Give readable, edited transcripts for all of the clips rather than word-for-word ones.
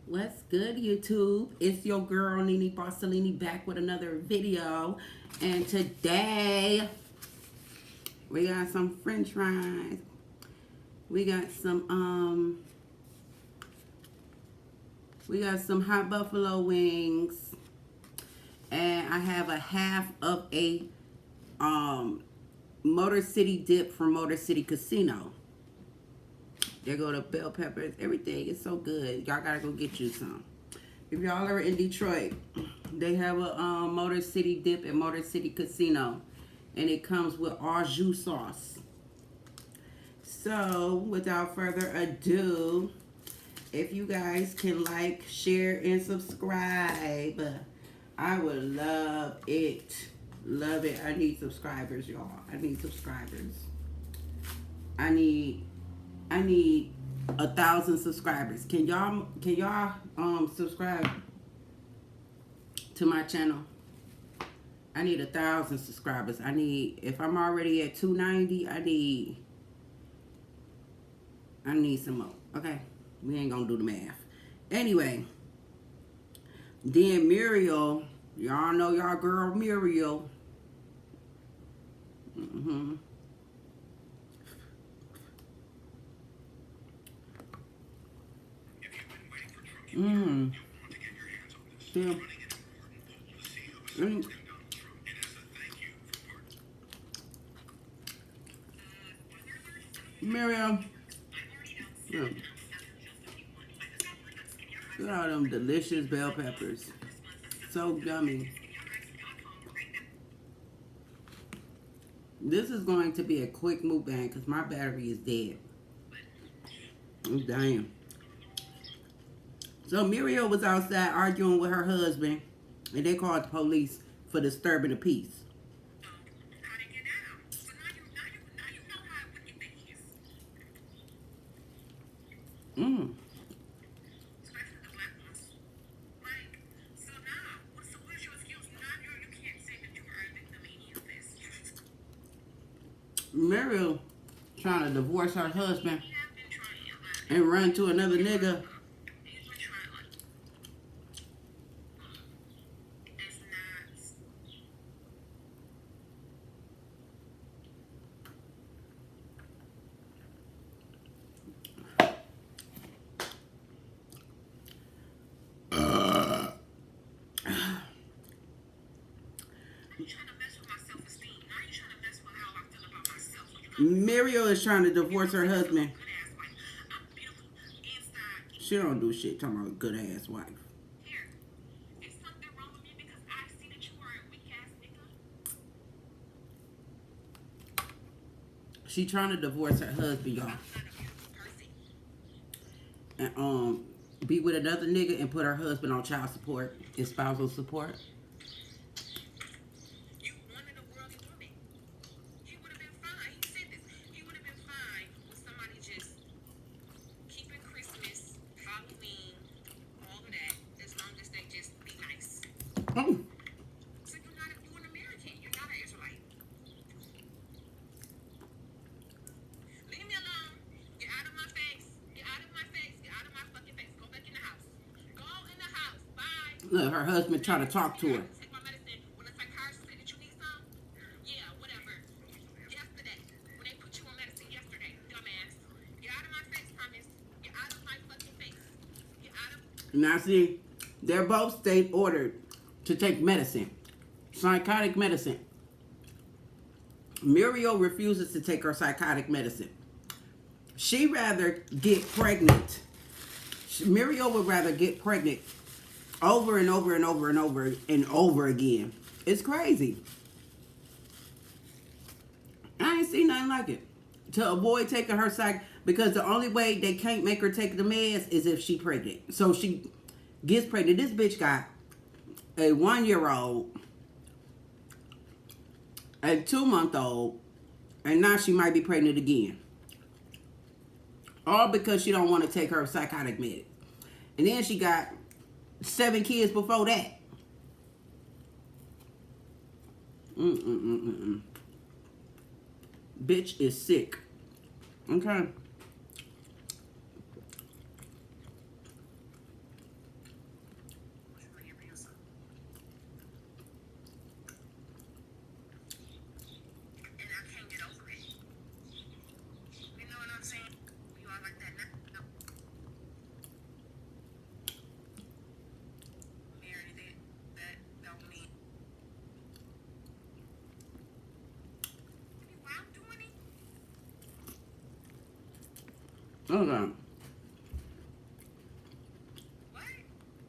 What's good, YouTube? It's your girl Nene Barcelini back with another video, and today we got some French fries. We got some hot buffalo wings, and I have a half of a Motor City dip from Motor City Casino. There go the bell peppers. Everything is so good. Y'all gotta go get you some. If y'all are in Detroit, they have a Motor City dip at Motor City Casino, and it comes with au jus sauce. So, without further ado, if you guys can like, share, and subscribe, I would love it. Love it. I need subscribers, y'all. I need subscribers. I need 1,000 subscribers. Can y'all subscribe to my channel? I need 1,000 subscribers. If I'm already at 290, I need some more. Okay, we ain't gonna do the math. Anyway, then Muriel, y'all know y'all girl Muriel. Yeah. Muriel. Yeah. Look at all them delicious bell peppers. So yummy. This is going to be a quick mukbang because my battery is dead. I'm dying. So Muriel was outside arguing with her husband, and they called the police for disturbing the peace. Muriel trying to divorce her husband and run to another nigga. Muriel is trying to divorce her husband. She don't do shit talking about a good ass wife. She trying to divorce her husband, y'all. And be with another nigga and put her husband on child support and spousal support. Oh. So you're not an American. You're not an Israelite. Leave me alone. Get out of my face. Get out of my face. Get out of my fucking face. Go back in the house. Go in the house. Bye. Look, her husband trying to talk to her. Take my medicine. When the psychiatrist said that you need some, yeah, whatever. Yesterday, when they put you on medicine yesterday, dumbass. Get out of my face, Thomas. Get out of my fucking face. Get out of. Now see, they're both state ordered to take medicine, psychotic medicine. Muriel refuses to take her psychotic medicine. She rather get pregnant. Muriel would rather get pregnant over and over and over and over and over again. It's crazy. I ain't seen nothing like it. To avoid taking her because the only way they can't make her take the meds is if she pregnant. So she gets pregnant. This bitch got a 1-year-old, a 2-month-old, and now she might be pregnant again. All because she don't want to take her psychotic med. And then she got 7 kids before that. Bitch is sick. Okay. Okay. What?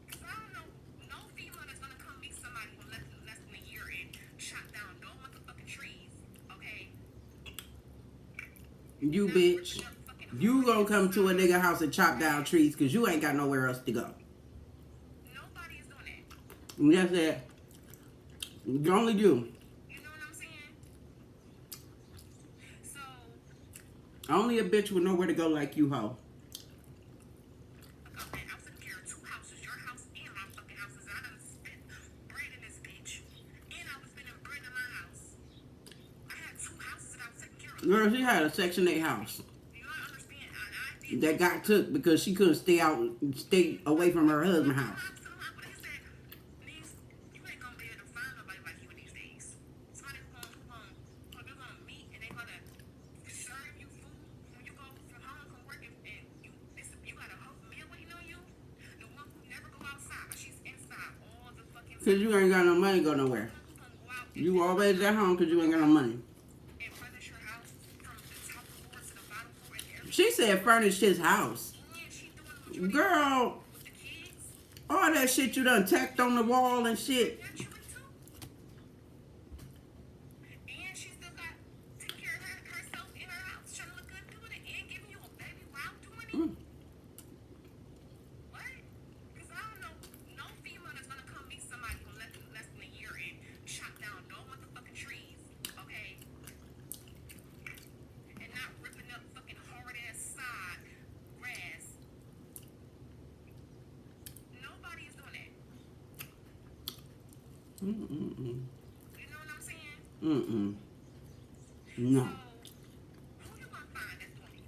Because I don't know no female that's gonna come meet somebody for less than a year and chop down no motherfucking trees. Okay? You bitch. You gonna come to a nigga house and chop down trees because you ain't got nowhere else to go. Nobody is doing that. Yes, that. Only you. You know what I'm saying? So. Only a bitch with nowhere to go like you, hoe. Okay, I'm taking care of 2 houses, your house and my fucking houses. I done spent bread in this bitch. And I was spending bread in my house. I had 2 houses that I was taking care of. Girl, she had a Section 8 house. You don't understand. I did. That got took because she couldn't stay away from her husband's house. But they said, "Niece, you ain't gonna be able to find nobody like you in these days. Somebody who's gonna meet and they gonna serve you food when you go from home from work and you got a whole meal waiting on you. The one who never go outside, but she's inside all the fucking. Because you ain't got no money to go nowhere. You always at home because you ain't got no money. And furnish your house from the top floor to the bottom floor and everything. She said furnish his house. Girl, all that shit you done tacked on the wall and shit. And she still got take care of herself in her house, trying to look good doing it, and giving you a baby while doing it. What? Because I don't know no female that's gonna come meet somebody for less than a year and chop down no motherfucking trees, okay? And not ripping up fucking hard ass side grass. Nobody is doing that. You know what I'm saying? No. So, who you gonna find that's doing it?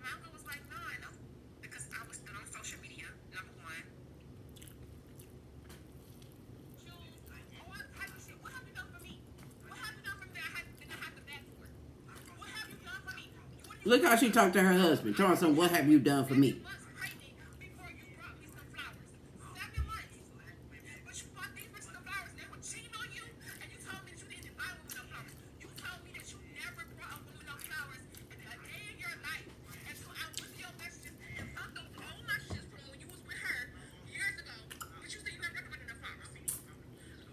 My uncle was like, no, I know. Because I was still on social media, number one. What type of shit? What have you done for me? What have you done for me that I didn't have to beg for? What have you done for me? Look how she talked to her husband. Telling some, what have you done for me? Before you brought me some flowers. 7 months. But you bought these bitches some flowers and they were cheating on you, and you told me that you didn't buy women no flowers. You told me that you never brought a woman no flowers a day in your life. And so I went to your messages and found those old messages from when you was with her years ago. But you said you never brought nobody no flowers.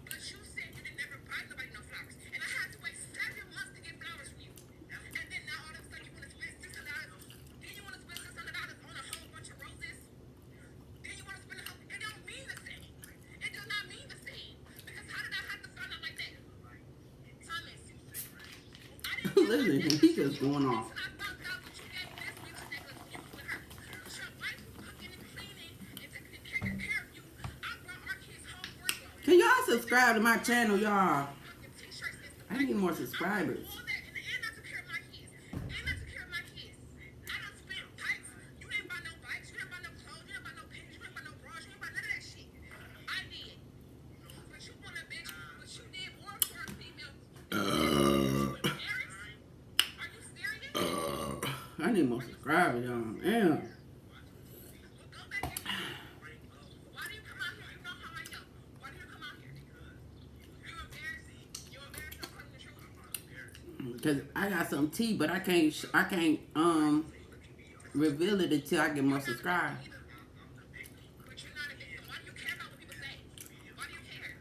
But you said you didn't never buy nobody no flowers. And I had to wait 7 months to get flowers from you. And then now all of a sudden you want to spend $600. Then you want to spend $600 on a whole bunch of roses. Then you want to spend it don't mean the same. It does not mean the same. Because how did I have to find out like that? Thomas. I didn't Listen, he just going off. I found out that you gave this bitch a nigga you was with her. But your wife was cooking and cleaning and taking care of you. I brought our kids home for you. Can y'all subscribe to my channel, y'all? Fucking t-shirts and stuff. I need more subscribers. All that, and I took care of my kids. And I took care of my kids. I done spent bikes. You didn't buy no bikes. You didn't buy no clothes. You didn't buy no panties. You didn't buy no bras. You didn't buy none of that shit. I did. But you want a bitch. But you did more for a female. Are you serious? I need more subscribers, y'all. Damn. Well, go back and why do you come out here? You know how I know. Why do you come out here? You embarrassed? You embarrassed of telling the truth? Cause I got some tea, but I can't reveal it until I get more subscribers. But you're not a victim. Why do you care about what people say? Why do you care?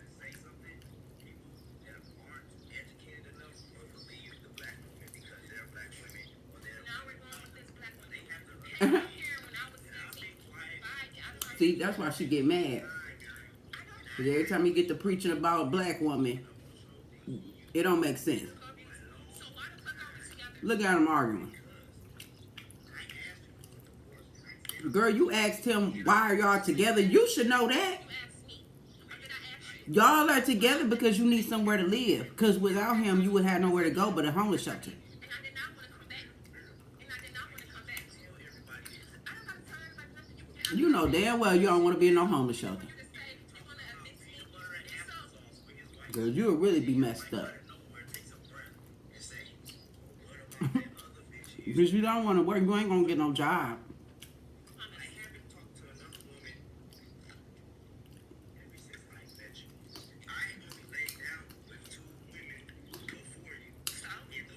Now we're going with this black woman. They didn't care when I was 17. See, that's why she get mad. Cause every time you get to preaching about a black woman, it don't make sense. So why the fuck are we together? Look at them arguing. Girl, you asked him, why are y'all together? You should know that. You asked me. Or did I ask you? Y'all are together because you need somewhere to live. Because without him, you would have nowhere to go but a homeless shelter. And I did not want to come back. And I did not want to come back. I don't have to tell everybody nothing. You You know damn well you don't want to be in no homeless shelter. to say you want to admit to me. And so, Girl, you'll really be messed up. Because you don't want to work, you ain't going to get no job.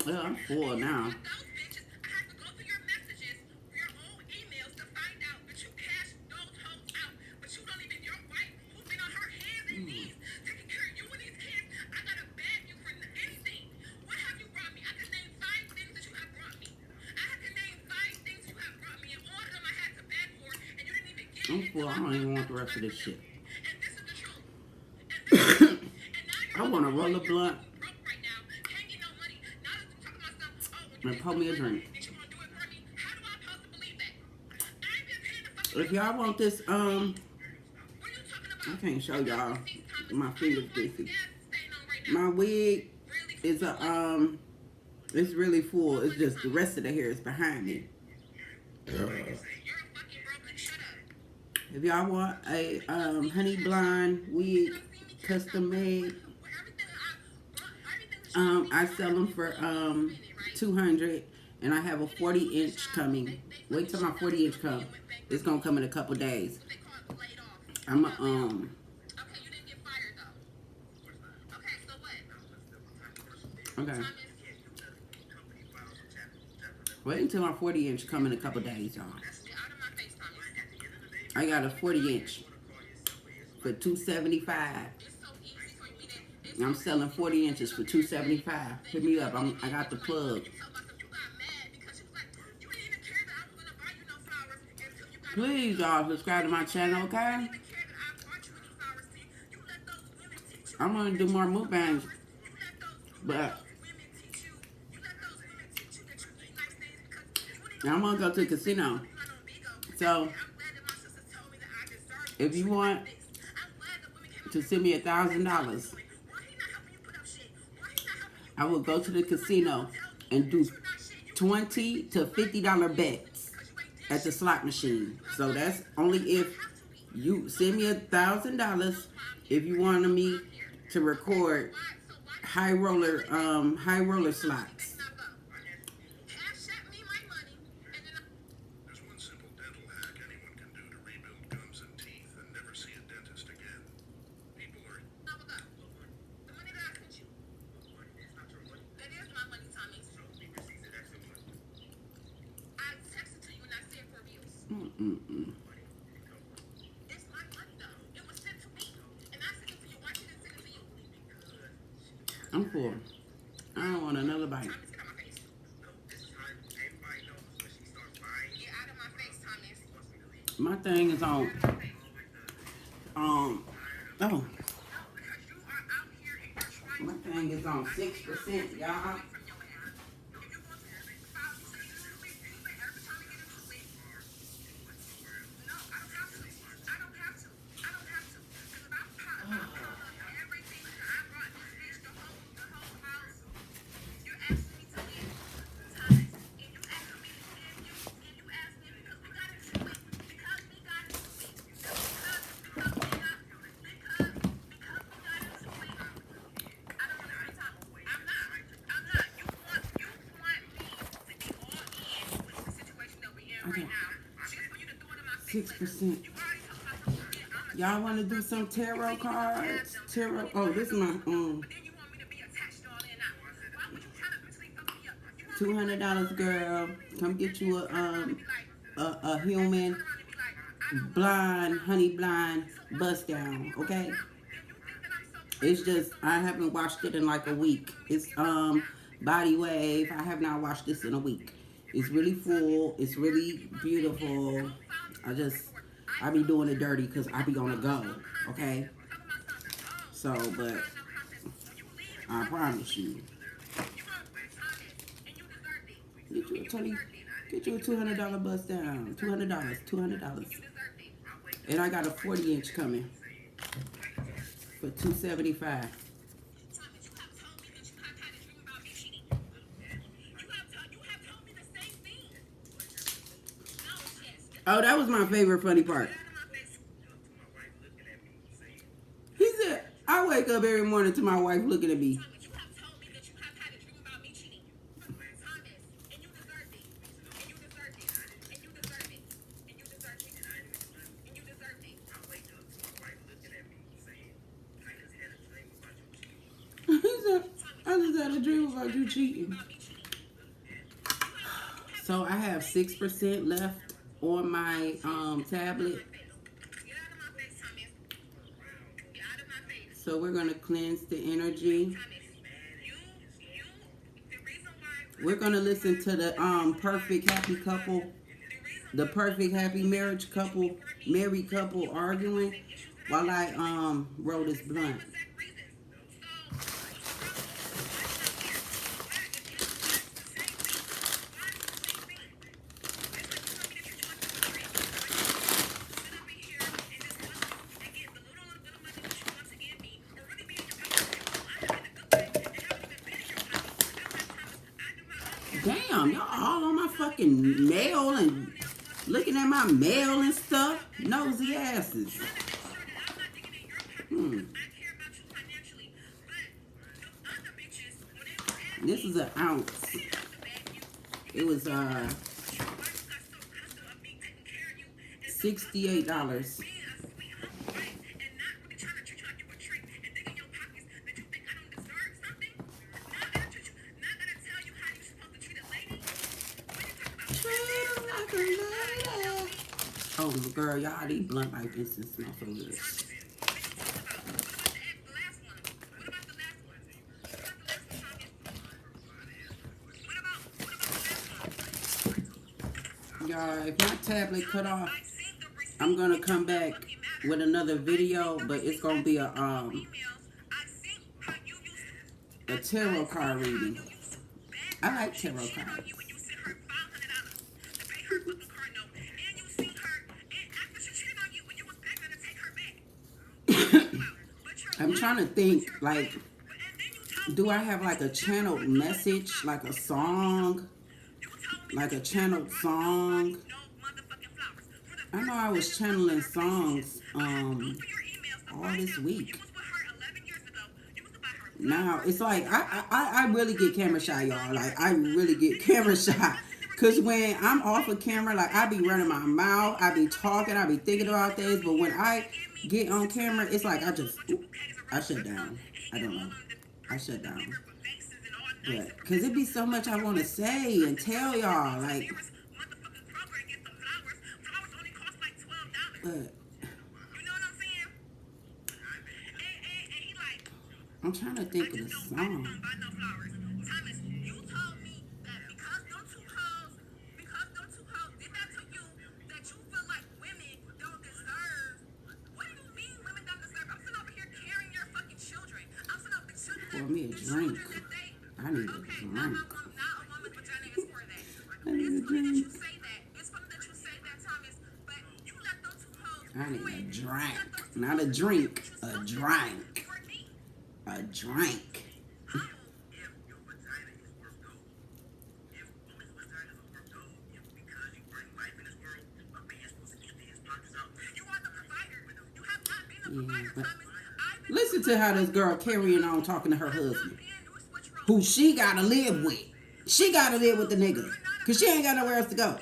Well, I'm full now. those bitches, I had to go through your messages I'm full. I don't even want the rest of this shit. And this is the truth. And this is the truth. I want to roll a blunt Broke right now. Can't get no money. Now that you're talking about stuff, oh, when and pour me a drink. that you want to do it for me, how do I supposed to believe that? I ain't been paying the fucking If y'all want this, what are you talking about? I can't show y'all. My fingers busy. Gas staying on right now. My wig Really? is it's really full. It's just the rest of the hair is behind me. You're a fucking broken. Shut up. If y'all want a honey blonde wig, custom made, I sell them for $200, and I have a 40-inch coming. Wait till my 40-inch come. It's gonna come in a couple days. I'm a Okay, you didn't get fired though. Okay, so what? okay. Wait until my 40-inch come in a couple days, y'all. Get out of my face, Thomas. I got a 40-inch for $275. It's so easy for me to. I'm selling 40 inches for $275. Hit me up. I got the plug. Please, y'all, subscribe to my channel, okay? I'm gonna do more mukbangs, but I'm gonna go to the casino. So if you want to send me $1,000, I will go to the casino and do $20 to $50 bets at the slot machine. So that's only if you send me $1,000 if you wanted me to record high roller slots. There's one simple dental hack anyone can do to rebuild gums and teeth and never see a dentist again. People are. The money that I sent you. That is my money, Tommy. I texted to you and I said for views. It's my money though. It was sent to me. And I sent it to you. Why didn't send it to you? I'm full. I don't want another bite. Thomas, get out my face. Get out of my face, Thomas. My thing is on. Oh, Because you are out here and you're trying my thing is on 6%, y'all. from your ass. If you want to file, you say you do it every time you get into it. No, I don't have to. I don't have to. I don't have to. Because if I'm everything that I brought this bitch, the whole house, you're asking me to leave. Thomas, and you asking me to leave you, and you asked me because we got into it. Because we got into it. Because we got into it. I don't want to spend time. I'm not. You want me to be all in with the situation that we're in right now. Just for you to throw it in my face. 6%. You already talking about some shit. Y'all want to do some tarot cards? Tarot. Oh, this is my But then you want me to be attached all in now. Why would you try to sleep fuck me up? You want $200, girl. Come get you a human to be like, blind, honey blind bust down, okay? It's just I haven't washed it in like a week. It's Body Wave. I have not washed this in a week. It's really full. It's really beautiful. I be doing it dirty because I be on the go, okay? So, but I promise you, get you a $200 bust down. $200. And I got a 40-inch coming for $275. Oh, that was my favorite funny part. He said, I wake up every morning to my wife looking at me. He said, I just had a dream about you cheating. So I have 6% left on my tablet. So we're going to cleanse the energy. We're going to listen to the Perfect Happy Couple the perfect happy marriage couple, married couple arguing while I roll this blunt. Damn, y'all all on my fucking mail and looking at my mail and stuff. Nosy asses. This is an ounce. It was $68. Oh, girl, y'all, these blunt like this and smell so good. Y'all, if my tablet cut off, I'm gonna come back with another video, but it's gonna be a tarot card reading. I like tarot cards. I'm trying to think, like, do I have like a channeled message, like a song, like a channeled song? I know I was channeling songs all this week. Now it's like I really get camera shy, y'all. Like, I really get camera shy. Cause when I'm off of camera, like, I be running my mouth, I be talking, I be thinking about things. But when I get on camera, it's like I shut down. I don't know. I shut down. But cause it be so much I want to say and tell y'all, like. But I'm trying to think of the song. Pour me a drink. I need a drink. I need a drink. I need a drink. Not a drink. A drink. A drink. Yeah, but listen to how this girl carrying on talking to her husband, who she gotta live with. She gotta live with the nigga, cause she ain't got nowhere else to go.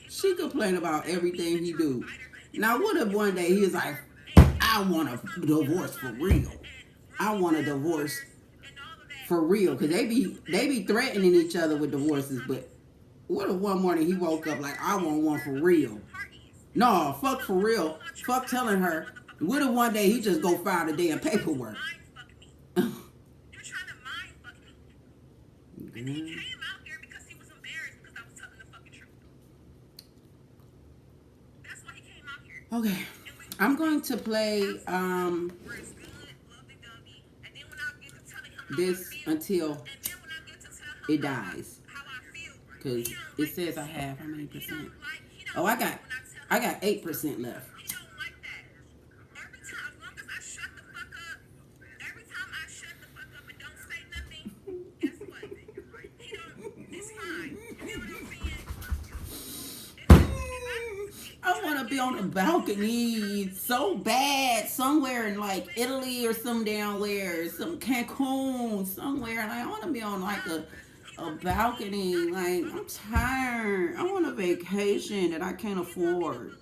She complain about everything he do. Now, what if one day he was like, I want a divorce for real. I want a divorce for real, cause they be threatening each other with divorces. But what if one morning he woke up like, I want one for real? No, fuck for real. Fuck telling her. What if one day he just go file the damn paperwork? Okay, I'm going to play this until it dies, because it says I have how many percent? Oh, I got 8% left. I want to be on a balcony so bad somewhere in like Italy or some down where, some Cancun somewhere. Like, I want to be on like a balcony. Like, I'm tired. I want a vacation that I can't afford.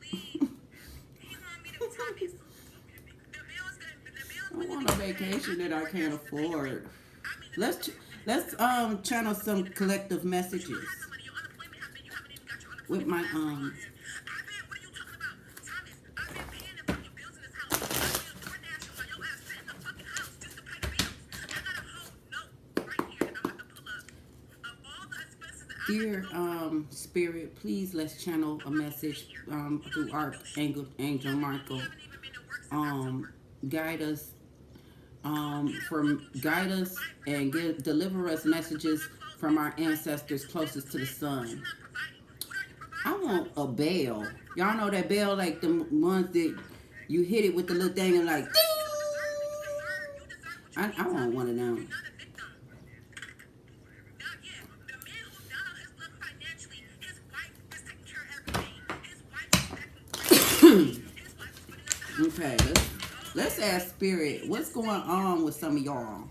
I want a vacation that I can't afford. Let's channel some collective messages with my Dear Spirit, please let's channel a message through Archangel Michael. Guide us, guide us and deliver us messages from our ancestors closest to the sun. I want a bell. Y'all know that bell, like the ones that you hit it with the little thing and like ding! I want one of them. Okay, let's ask Spirit, what's going on with some of y'all?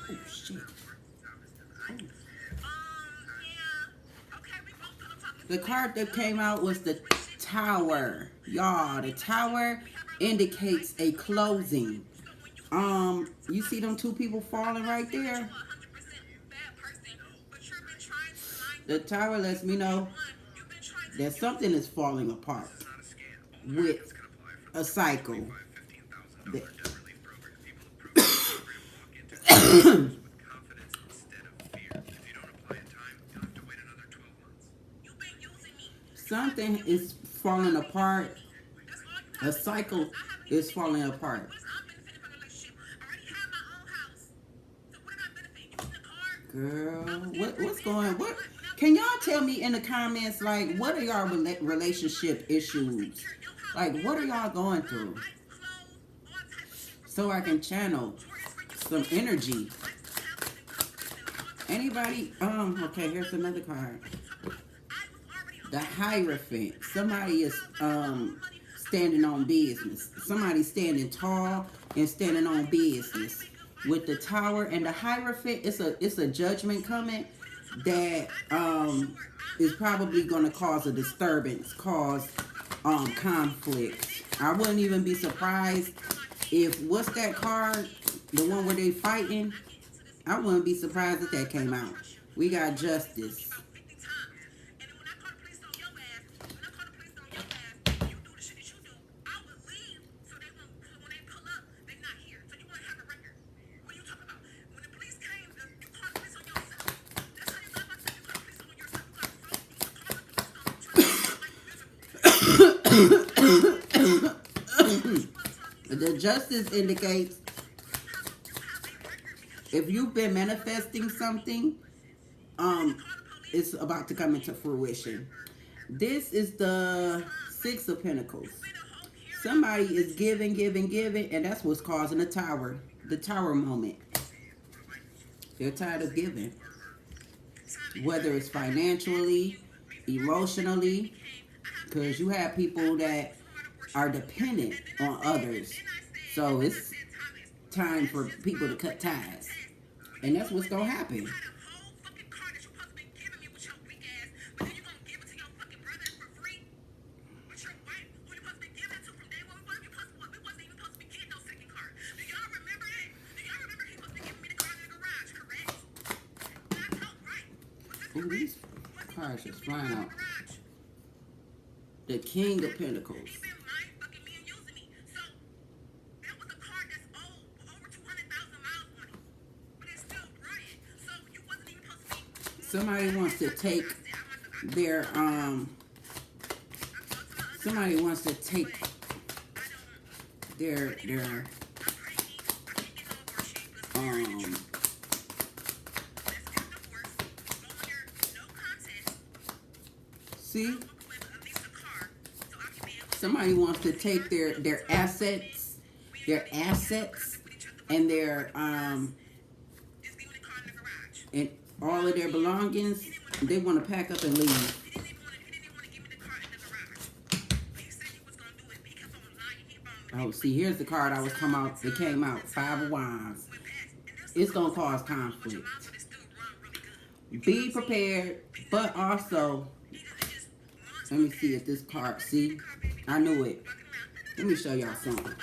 Oh shit. The card that came out was the Tower. Y'all, the Tower indicates a closing. You see them two people falling right there? The Tower lets me know that something is falling apart with a cycle. Something is falling apart. A cycle is falling apart. Girl, what's going on? What? Can y'all tell me in the comments, like, what are y'all relationship issues? Like, what are y'all going through? So I can channel some energy. Anybody? Okay, here's another card. The Hierophant. Somebody is standing on business. Somebody's standing tall and standing on business. With the Tower and the Hierophant, it's a judgment coming that is probably going to cause a disturbance, cause conflict. I wouldn't even be surprised if, what's that card? The one where they fighting? I wouldn't be surprised if that came out. We got Justice. The Justice indicates if you've been manifesting something, it's about to come into fruition. This is the Six of Pentacles. Somebody is giving, and that's what's causing the Tower moment. They're tired of giving. Whether it's financially, emotionally, because you have people that are dependent on others. So it's time for people to cut ties. And that's what's going to happen. Ooh, these cards just flying out. The King of Pentacles. Somebody wants to take their somebody wants to take their see? Somebody wants to take their assets and their and all of their belongings. They want to pack up and leave. Oh, see, here's the card I was talking about. It came out, Five of Wands. It's gonna cause conflict. Be prepared, but also, let me see if this card, see, I knew it. Let me show y'all something.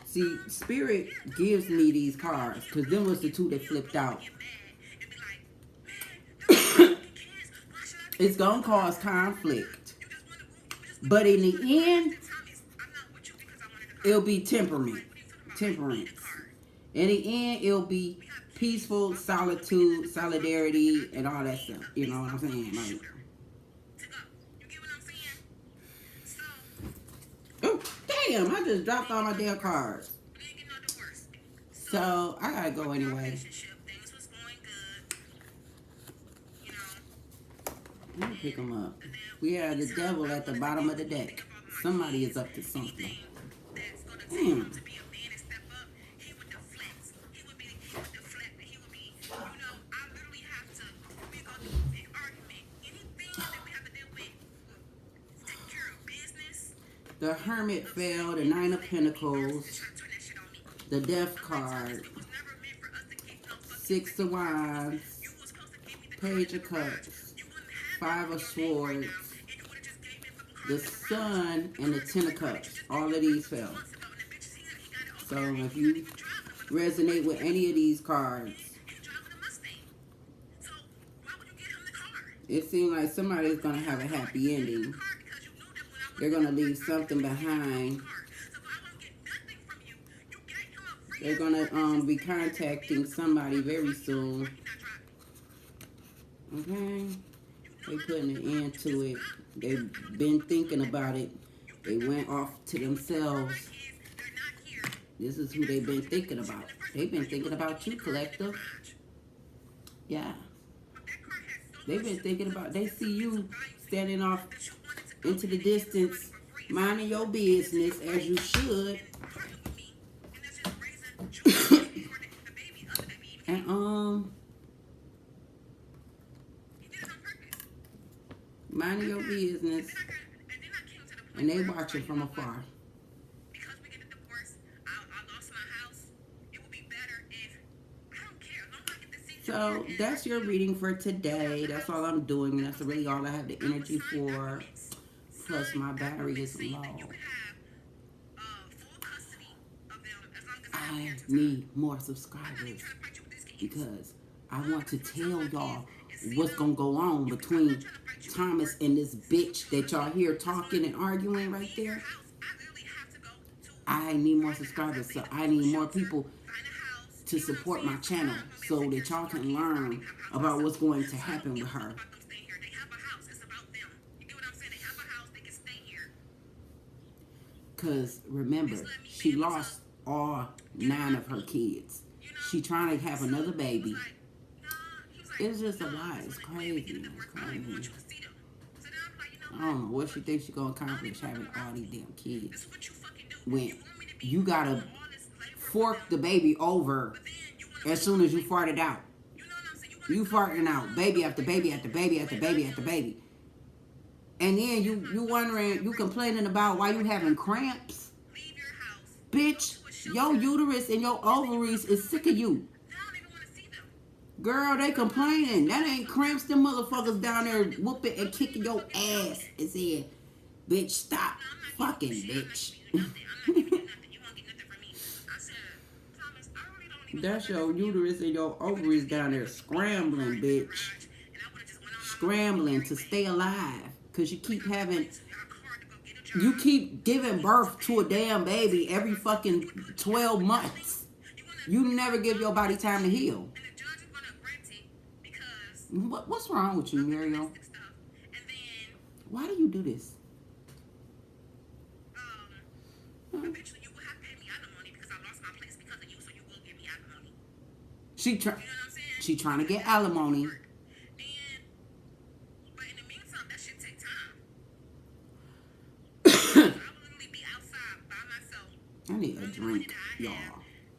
See, Spirit gives me these cards, because them was the two that flipped out. It's going to cause conflict. But in the end, it'll be temperance. In the end, it'll be peaceful, solitude, solidarity, and all that stuff. You know what I'm saying? Like, To go. You get what I'm saying? So, oh, damn, I just dropped all my damn cards. we didn't get no divorce. So, I gotta go anyway. Relationship, things was going good. You know, Let me pick them up. We have the devil at the bottom of the deck. Somebody is up to something. anything that's gonna take him Damn. to be a man and step up, he would deflect. He would deflect, and he would be, you know, I literally have to, we go through a big argument. Anything that we have to deal with, take care of business, The Hermit fell, the Nine of Pentacles, try to turn that shit on me. the Death card, It was never meant for us to keep no fucking. Six of Wands, You was supposed to give me the Page of Cups, you wouldn't have Five of Swords, and you would have just gave me a fucking the Sun, and the Ten of Cups. All of these fell. So if you resonate with any of these cards, it seems like somebody's going to have a happy ending. They're going to leave something behind. They're going to be contacting somebody very soon. Okay? They putting an end to it. They've been thinking about it. They went off to themselves. This is who they've been thinking about. They've been thinking about you, collective. Yeah. They've been thinking about, they see you standing off into the distance, minding your business as you should. And minding your business, and they watching from afar. Because we get a divorce, I lost my house. It would be better if, I don't care. As long as I get to see So that's your reading for today. That's all I'm doing. That's really all I have the energy for. Plus my battery is low. I need more subscribers because I want to tell y'all what's gonna go on between Thomas and this bitch that y'all hear talking and arguing right there. I need more subscribers, so I need more people to support my channel so that y'all can learn about what's going to happen with her. Because remember, she lost all 9 of her kids. She trying to have another baby. It's just a lot. It's crazy. It's crazy. I don't know what she thinks she's going to accomplish having all these damn kids. When you got to fork the baby over as soon as you fart it out. You farting out baby after baby after baby after baby after baby. And then you wondering, you complaining about why you having cramps. Bitch, your uterus and your ovaries is sick of you. Girl, they complaining. That ain't cramps. Them motherfuckers down there whooping and kicking your ass and saying, bitch, stop fucking, bitch. That's your uterus and your ovaries down there scrambling, bitch. Scrambling to stay alive. Because you keep giving birth to a damn baby every fucking 12 months. You never give your body time to heal. What's wrong with you, Muriel? Why do you do this? Eventually you will have to pay me alimony because I lost my place because of you, so you will give me alimony. She trying to get alimony. But in the meantime, that shit take time. I will literally be outside by myself. I need a drink, y'all.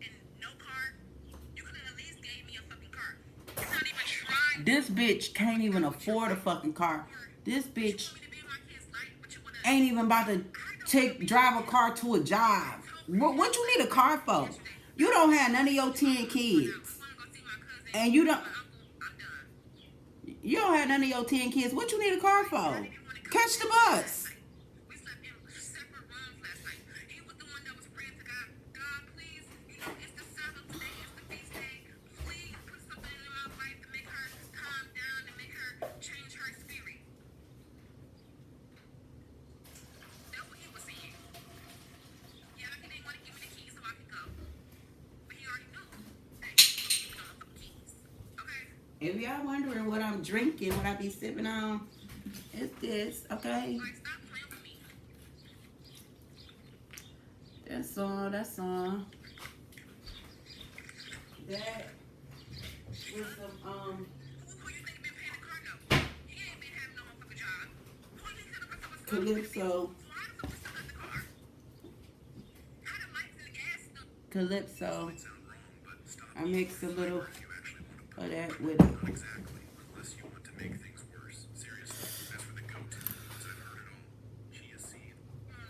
And no car. You could have at least gave me a fucking car. You're not even trying. This bitch can't even afford a fucking car. This bitch ain't even about to drive a car to a job. What you need a car for? You don't have none of your 10 kids. And you don't have none of your 10 kids. What you need a car for? Catch the bus. We slept in separate rooms last night. He was the one that was praying to God. God, please, you know, it's the Sabbath today, it's the feast day. Please put something in my life to make her calm down and make her change her spirit. That's what he was saying. Yeah, he didn't If y'all wondering what I'm drinking, what I be sipping on, it's this, okay? Like, stop playing with me. That's all, that's all. That with some, Who you think been paying the car note? He ain't been having no motherfucking job. Who you think could have Calypso. So how the fuck we still got the car? How the lights and the gas still... Calypso. I mix a little of that with it. Exactly. Unless you want to make things worse. Seriously. As for the goat, once I've heard it all, chia seed. How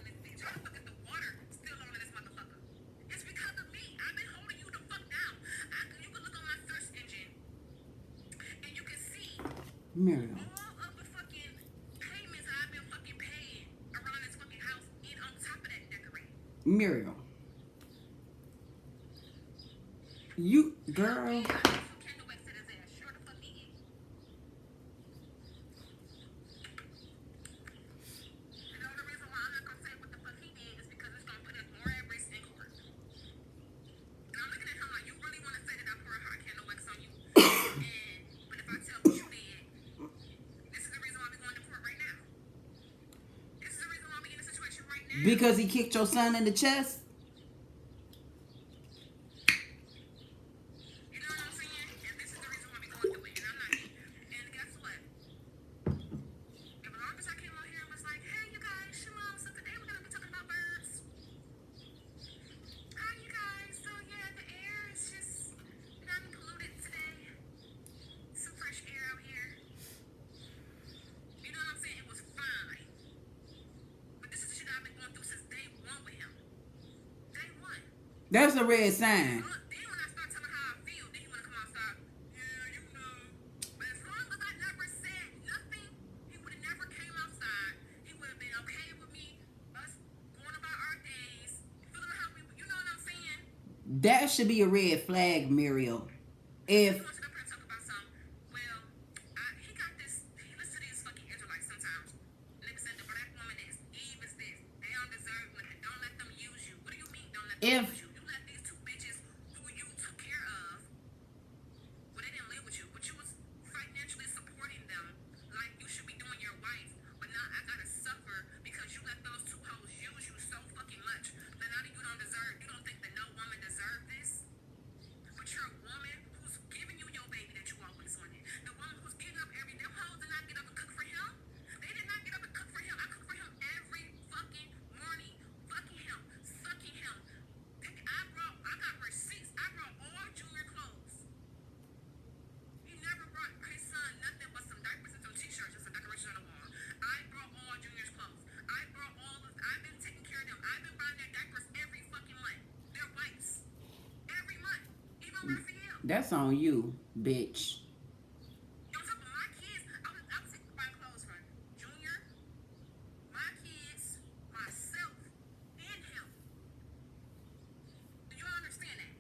the fuck is the water still on in this motherfucker? It's because of me. I've been holding you the fuck down. You can look on my search engine and you can see Muriel. all of the fucking payments I've been fucking paying around this fucking house and on top of that decorating. Muriel. You, girl. Yeah, I need some candle wax to his ass. Sure the fuck he is. And the only reason why I'm not gonna say what the fuck he did is because it's gonna put us more at risk in court. And I'm looking at him like, you really wanna say that I pour a hot candle wax on you? But if I tell what you did, this is the reason why we're going to court right now. This is the reason why we're in a situation right now. Because he kicked your son in the chest? You know what I'm saying? And this is the reason why we're going through it. And I'm not. And guess what? If as long as I came out here and was like, hey, you guys, shalom. So today we're going to be talking about birds. Hi, you guys. So, yeah, the air is just non-polluted today. Some fresh air out here. You know what I'm saying? It was fine. But this is the shit I've been going through since day one with him. Day one. That's a red sign. Look, then when I start telling how I feel, then you want to come outside. Yeah, you know. But as long as I never said nothing, he would have never came outside. He would have been okay with me, us going about our days, feeling how we, you know what I'm saying? That should be a red flag, Muriel. If He wants to come here and talk about something. Well, he got this, he listens to these fucking Israelites sometimes. And they be saying the black woman is Eve is this. They don't deserve nothing. Don't let them use you. What do you mean don't let them use you? You let these two bitches who you took care of, well, they didn't live with you, but you was financially supporting them like you should be doing your wife. But now I gotta suffer because you let those two hoes use you so fucking much that now you don't deserve, you don't think that no woman deserves this? But you're a woman who's giving you your baby that you always wanted. The woman who's getting up every day. Them hoes did not get up and cook for him. They did not get up and cook for him. I cook for him every fucking morning. Fucking him. Sucking him. I got receipts. I brought all Junior clothes. He never brought his son nothing but some diapers and some t-shirts and some decorations on the wall. I brought all Junior's clothes. I've been taking care of them. I've been buying their diapers every fucking month. Their wipes. Every month. Even Raphael. that's on you, bitch. On top of my kids, I was buying clothes for Junior, my kids, myself, and him. Do you understand that?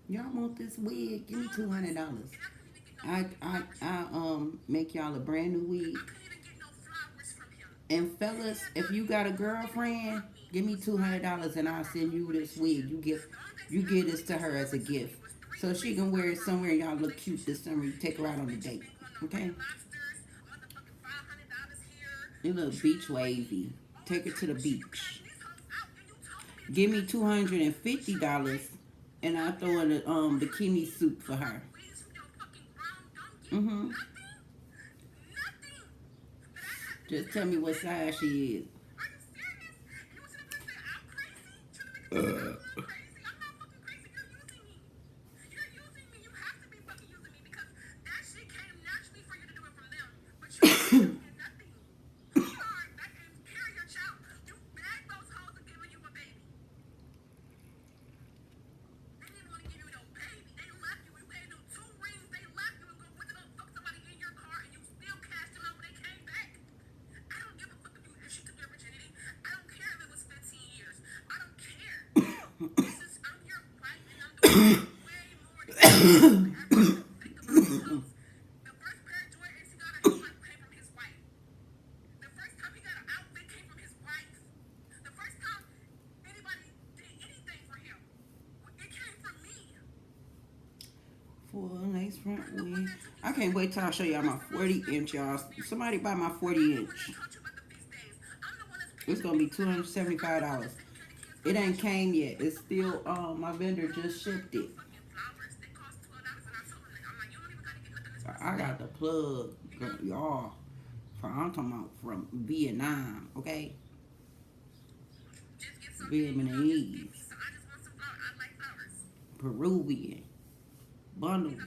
Y'all want this wig? Give me $200. And I couldn't even get no Make y'all a brand new wig. I couldn't even get no flowers from him. And fellas, if you got a girlfriend, give me $200 and I'll send you this wig. You give this to her as a gift, so she can wear it somewhere. Y'all look cute this summer. You take her out on a date, okay? Lobsters, motherfucking $500 here. You look beach wavy. Take her to the beach. These hoes out, and you told me Give me $250 and I'll throw in a bikini suit for her. ways from your fucking ground donkey. Mhm. Nothing. Nothing. But I have Just tell me what size she is. Are you serious? You was in a place that I'm crazy? Trying to make it sound like I'm crazy? I'm not fucking crazy. You're using me. You're using me. You have to be fucking using me because that shit came naturally for you to do it from them. But you ain't doing nothing. You are back and carry your child. You bagged those hoes and giving you a baby. They didn't want to give you no baby. They left you. You gave them 2 rings. They left you and go went to go fuck somebody in your car and you still cashed them out when they came back. I don't give a fuck if she took your virginity. I don't care if it was 15 years. I don't care. I'm your wife and I'm doing way more than you ever think about yourselves. The first pair of Jordans he got came from his wife. The first time he got an outfit came from his wife. The first time anybody did anything for him, it came from me. Full lace front wig. I can't wait till I show y'all my 40-inch, y'all. Somebody buy my 40-inch. It's gonna be $275. It ain't came yet. It's still my vendor just shipped it. So I got the plug, y'all. I'm talking about from Vietnam, okay? Vietnamese, Peruvian bundles.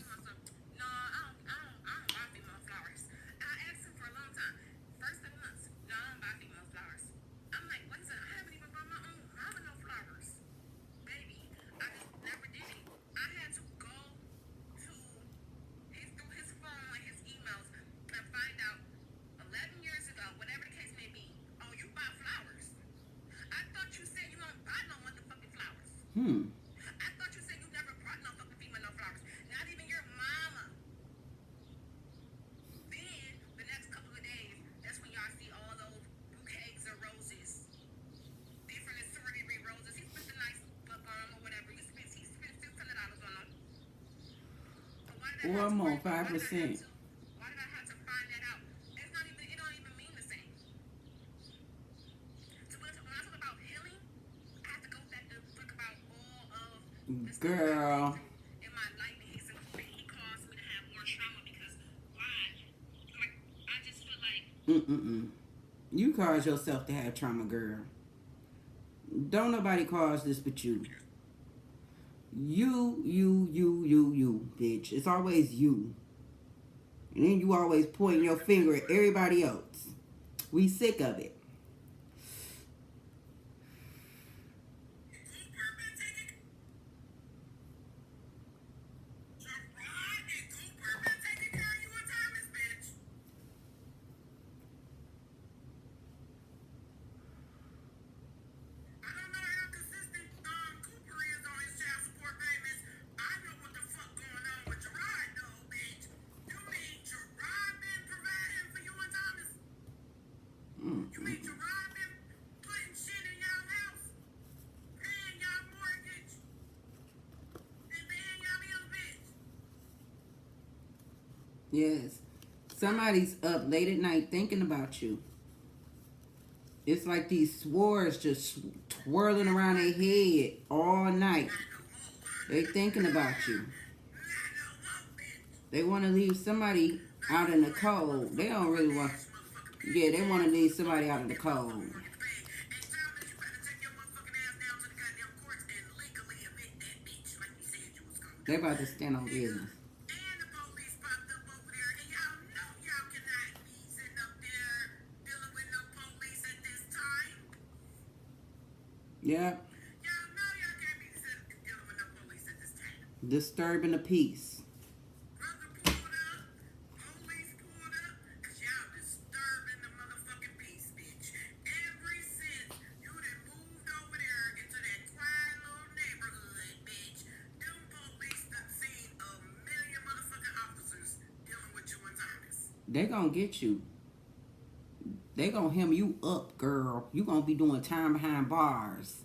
I thought you said you never brought no fucking female no flowers. Not even your mama. Then, the next couple of days, that's when y'all see all those bouquets of roses. Different assorted roses. He spent a nice book on them or whatever. He spent $600 on them. But why did I have Or more, 5%. Why did I have to find that out? It don't even mean the same. So when I talk about healing, I have to go back to talk about all of the stuff Girl. in my life. He caused me to have more trauma because why? Like, I just feel like You cause yourself to have trauma, girl. Don't nobody cause this but you. You, bitch. It's always you. And then you always pointing your finger at everybody else. We sick of it. Yes. Somebody's up late at night thinking about you. It's like these swords just twirling around their head all night. They thinking about you. They want to leave somebody out in the cold. They don't really want... Yeah, they want to leave somebody out in the cold. They about to stand on business. Yeah. Disturbing the peace. They gonna get you. They gonna hem you up, girl. You gonna be doing time behind bars.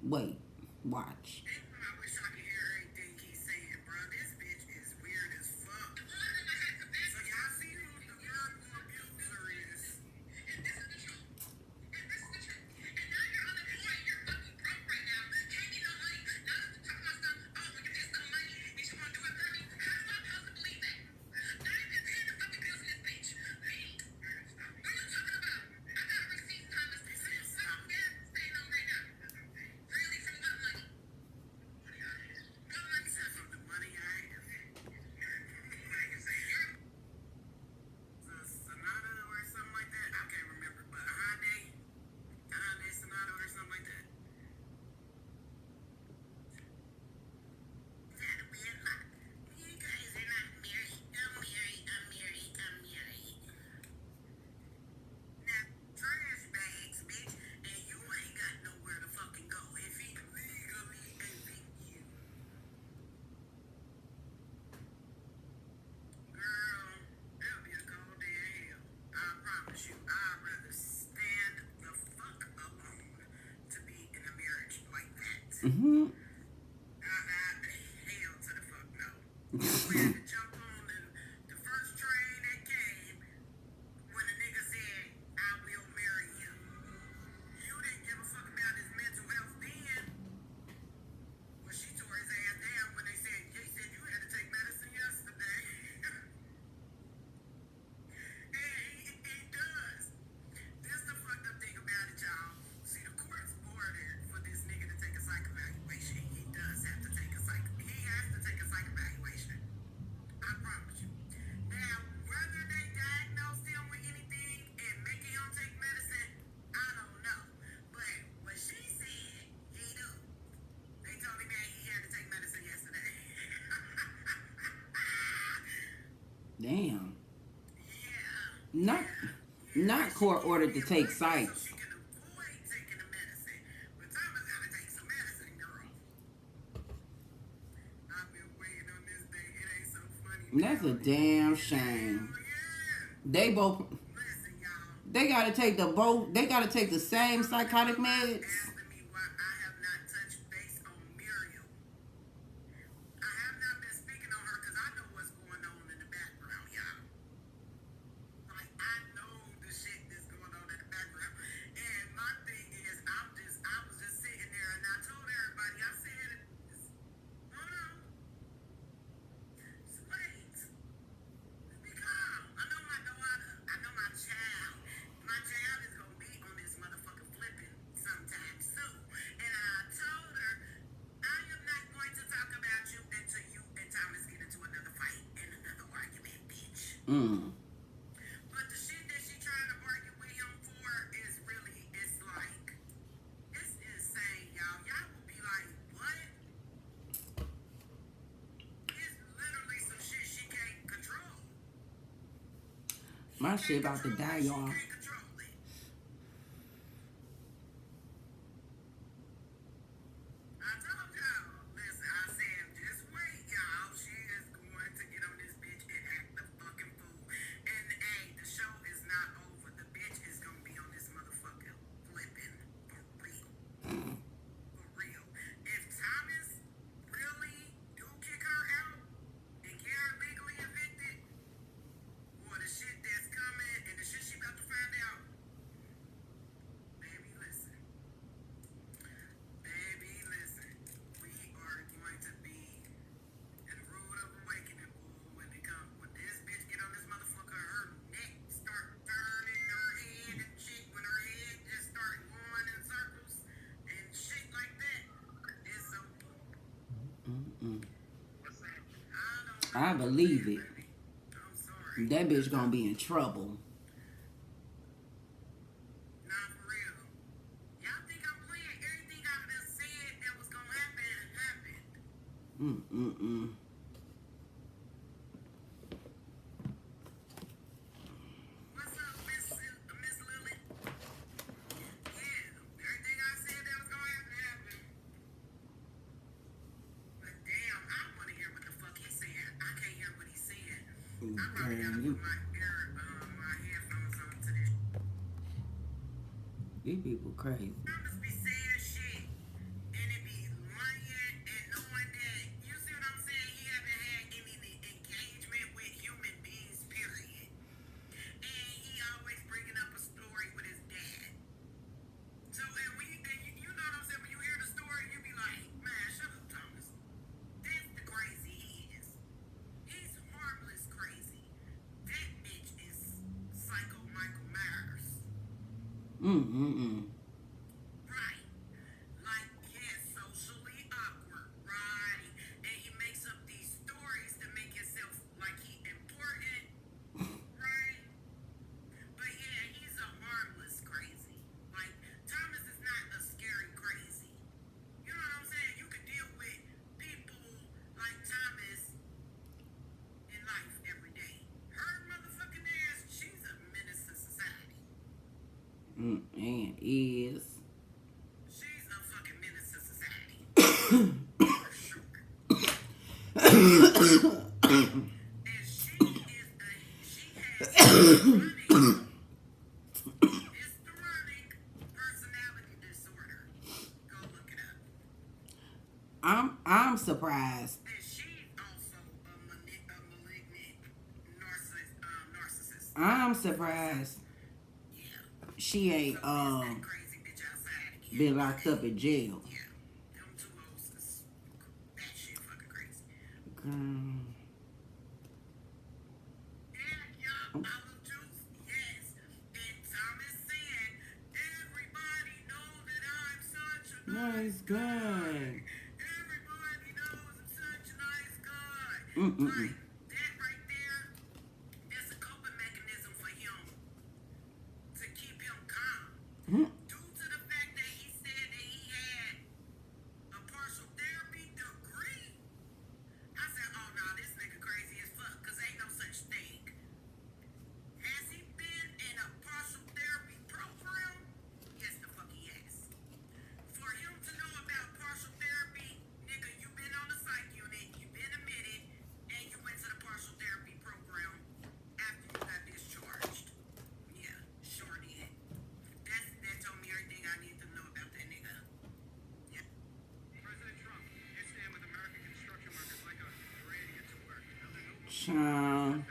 Wait, watch. I wish I could hear everything he's saying, bro. This bitch is weird as fuck. So y'all see who the verbal abuser is. And this is the truth. And this is the truth. And now you're unemployed. You're fucking broke right now. Can't get no money. Now that you're talking about stuff, oh, when you get some money, bitch, you wanna do it for me? How am I supposed to believe that? Not even paying the fucking bills in this bitch. What are you talking about? I got receipts, Thomas. This is something that's staying on right now. Really, from what money? What money says from the money I have? Like I say, you're Sonata or something like that. I can't remember, but Hyundai Sonata or something like that. That'll be a lot. You guys are not married. I'm married. Now, trash bags, bitch, and you ain't got nowhere to fucking go if he legally evict you. Girl, that'll be a cold day of hell. I promise you. I'd rather stand the fuck alone to be in a marriage like that. Mm-hmm. Hell to the fuck no. Not court ordered to take sites. So she can avoid taking the medicine. But Thomas gotta take some medicine, girl. I've been waiting on this day. It ain't so funny. That's a damn shame. They both. Listen, y'all. They gotta take the both. They gotta take the same psychotic meds. Asking me why I have not touched base on Muriel. I have not been speaking on her because I know what's going on in the background, y'all. Like, I know the shit that's going on in the background. And my thing is, I was just sitting there and I told everybody, I said, hold on. Just wait. Be calm. I know my daughter. I know my child. My child is going to be on this motherfucker flipping sometime soon. And I told her, I am not going to talk about you until you and Thomas get into another fight and another argument, bitch. But the shit that she trying to argue with him for is really, it's like, it's insane, y'all. Y'all will be like, what? It's literally some shit she can't control. My shit about to die, y'all. She can't control it. I told y'all, listen, I said, just wait, y'all. She is going to get on this bitch and act the fucking fool. And hey, the show is not over. The bitch is gonna be on this motherfucker flipping for real. For real. If Thomas really do kick her out and get her legally evicted, or the shit that's coming and the shit she about to find out, baby, listen. Baby, listen. We are going to be in a rude of awakening, boo, when this bitch get on this motherfucker, her neck start turning, her head and shit, when her head just start going in circles and shit like that. It's so I believe it. I'm sorry. That bitch gonna be in trouble. Nah, for real. Y'all think I'm playing? Everything I done said that was gonna happen happened. What's up, Miss Lily? Yeah, everything I said that was gonna happen happened. But damn, I wanna hear what the fuck he said. I can't hear what he said. I probably gotta put my headphones on to this. These people crazy. Thomas be saying shit, and it be lying and knowing that, you see what I'm saying? He haven't had any engagement with human beings, period. And he always bringing up a story with his dad. So, and when you know what I'm saying? When you hear the story, you be like, man, shut up, Thomas. That's the crazy he is. He's harmless crazy. That bitch is Psycho Michael Myers. Right. Like, yeah, socially awkward, right? And he makes up these stories to make himself like he important, right? But yeah, he's a harmless crazy. Like, Thomas is not a scary crazy. You know what I'm saying? You can deal with people like Thomas in life every day. Her motherfucking ass, she's a menace to society. And is. She's a fucking menace to society. For sure. And she has histrionic personality disorder. Go look it up. I'm surprised. And she's also a malignant narcissist. I'm surprised Yeah. she ain't So that crazy bitch outside again. been locked up in jail. Yeah. Them two hoes is batshit fucking crazy. Girl. Yeah, y'all, olive juice, yes. And Thomas said, everybody know that I'm such a Nice guy. Everybody knows I'm such a nice guy. Mm-mm-mm. Like, that right there is a coping mechanism for him to keep him calm. Mm. Due to the fact that he said that he had a partial therapy degree, I said, oh, no, this nigga crazy as fuck, because ain't no such thing. Has he been Child.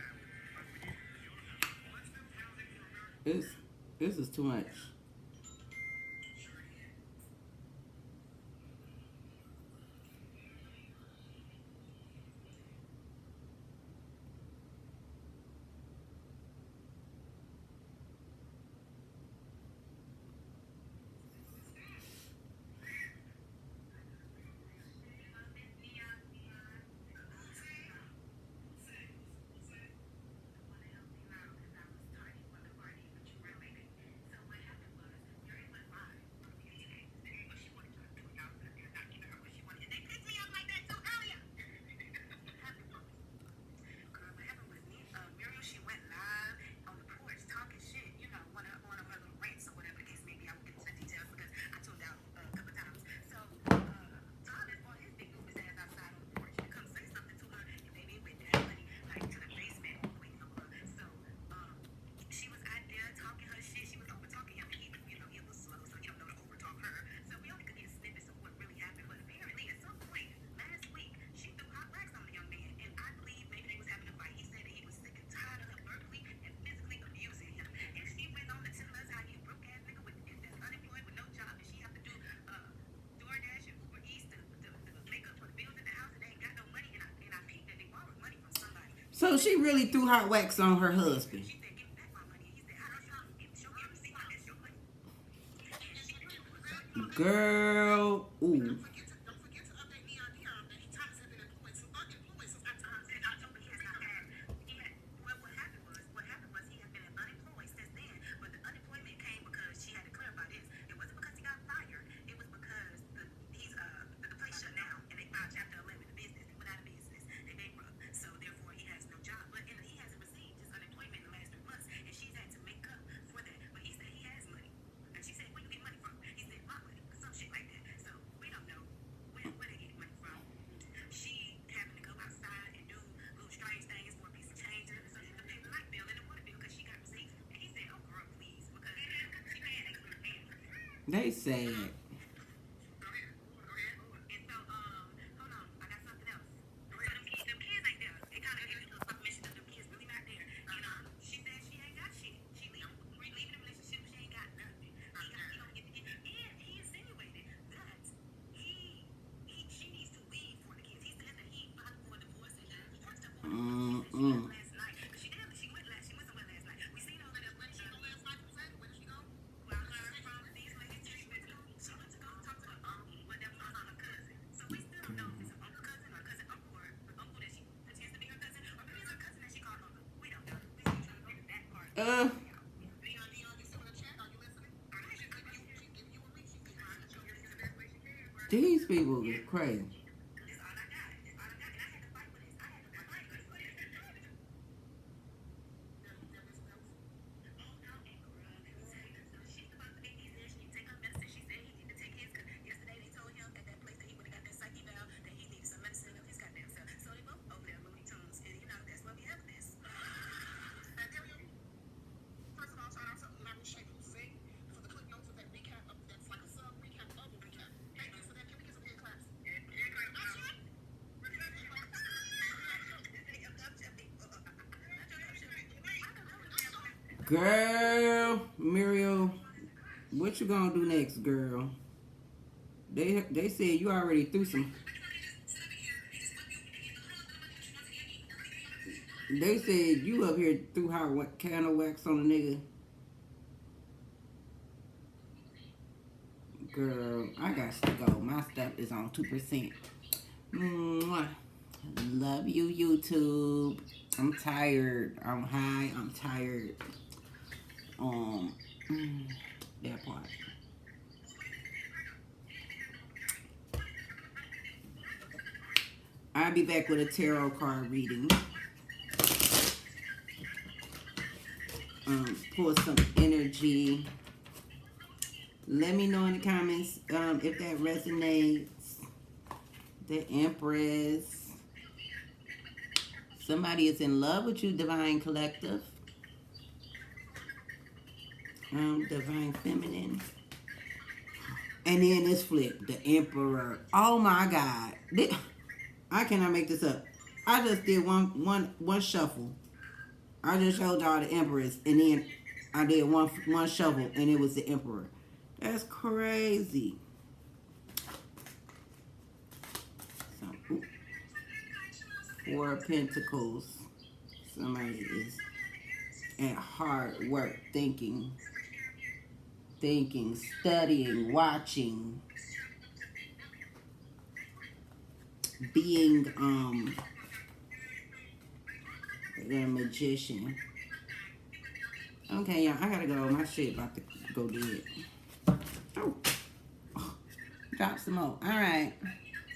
This is too much. Muriel, she went live on the porch talking shit, you know, one of her little rants or whatever the case may be. I won't get into the details because I tuned out a couple times. So Thomas brought his big goofy ass outside on the porch to come say something to her, and maybe it went down like to the basement all the way from her. So she was out there talking her shit. She was over talking him, and he was, you know, he was slow, so you don't know to over talk her. So we only could get snippets of what really happened. But apparently, at some point last week, she threw hot wax on the young man, and I believe maybe they was having a fight. He said that he was sick and tired of her verbally and physically abusing him. And she went on to tell us how he a broke ass nigga that's unemployed with no job, and she have to do DoorDash and Uber Eats to make up for the bills in the house, and they ain't got no money. And I peeped that they borrowed money from somebody. So she really threw hot wax on her husband. She said, "Give me back my money." And he said, "I don't know. Show me a receipt like that's your money." Girl, ooh. Don't forget to update Neon that he Thomas had been employed since October. He has not had. Well, what happened was he had been unemployed since then. But the unemployment came because she had to clarify this. It wasn't because he got fired. It was because the place shut down and they filed Chapter 11. The business went out of business. They bankrupt. So therefore he has no job. But he hasn't received his unemployment in the last 3 months, and she's had to make up for that. But he said he has money, and she said, "Where you get money from?" He said, "My money," some shit like that. So we don't know where they get money from. She happened to go outside and do little strange things for a piece of change, so she could pay the light bill and the water bill because she got receipts. And he said, "Oh girl, please," because she paying extra paying. They said. And so, hold on, I got something else. So them kids ain't there. It kind of gives you a suspicion that them kids really not there. You know, she said she ain't got shit. She leaving the relationship, she ain't got nothing. He don't get the kids. And he insinuated that she needs to leave for the kids. He said that he filed for a divorce and he forced her for a divorce last night. But she went somewhere last night. We seen her when she go last night. Where did she go? Well, I heard from these ladies she went to go talk to her uncle. Well, that was her cousin. So we still don't know if it's her uncle cousin or cousin uncle or the uncle that she pretends to be her cousin, or maybe it's her cousin that she called uncle. We don't know. We ain't trying to go to that part. Leon, you still in the chat? Are you listening? She's giving you a week. She's trying to show you the best way she can. These people get crazy. It's all I got. And I had to fight for this. I had to fight for this. Oh, no, and girl, let me tell you, she's about to make these there. She need to take her medicine. She said he need to take his, because yesterday they told him at that place that he would have got that psyche valve that he needed some medicine of his goddamn self. So they both over there Looney Tunes, and you know, that's why we have this. And there we go. First of all, shout out to Larry Shea who sing for the clip notes of that recap of that's like a sub recap of a recap. Thank you for that. Can we get some hand claps? Girl, Muriel, what you gonna do next, girl? They said you already threw some. They said you up here threw hot candle wax on a nigga. Girl, I got to go. My stuff is on 2%. Mwah. Love you, YouTube. I'm tired. I'm high. I'm tired. That part. I'll be back with a tarot card reading. Pull some energy. Let me know in the comments if that resonates. The Empress. Somebody is in love with you, Divine Collective. Divine Feminine. And then this flip, the Emperor. Oh my God. I cannot make this up. I just did one shuffle. I just showed y'all the Empress, and then I did one shuffle, and it was the Emperor. That's crazy. So, ooh. 4 of Pentacles. Somebody is at hard work, thinking, studying, watching, being the magician. Okay, y'all, I gotta go. My shit about to go dead. Oh, drop some more. All right.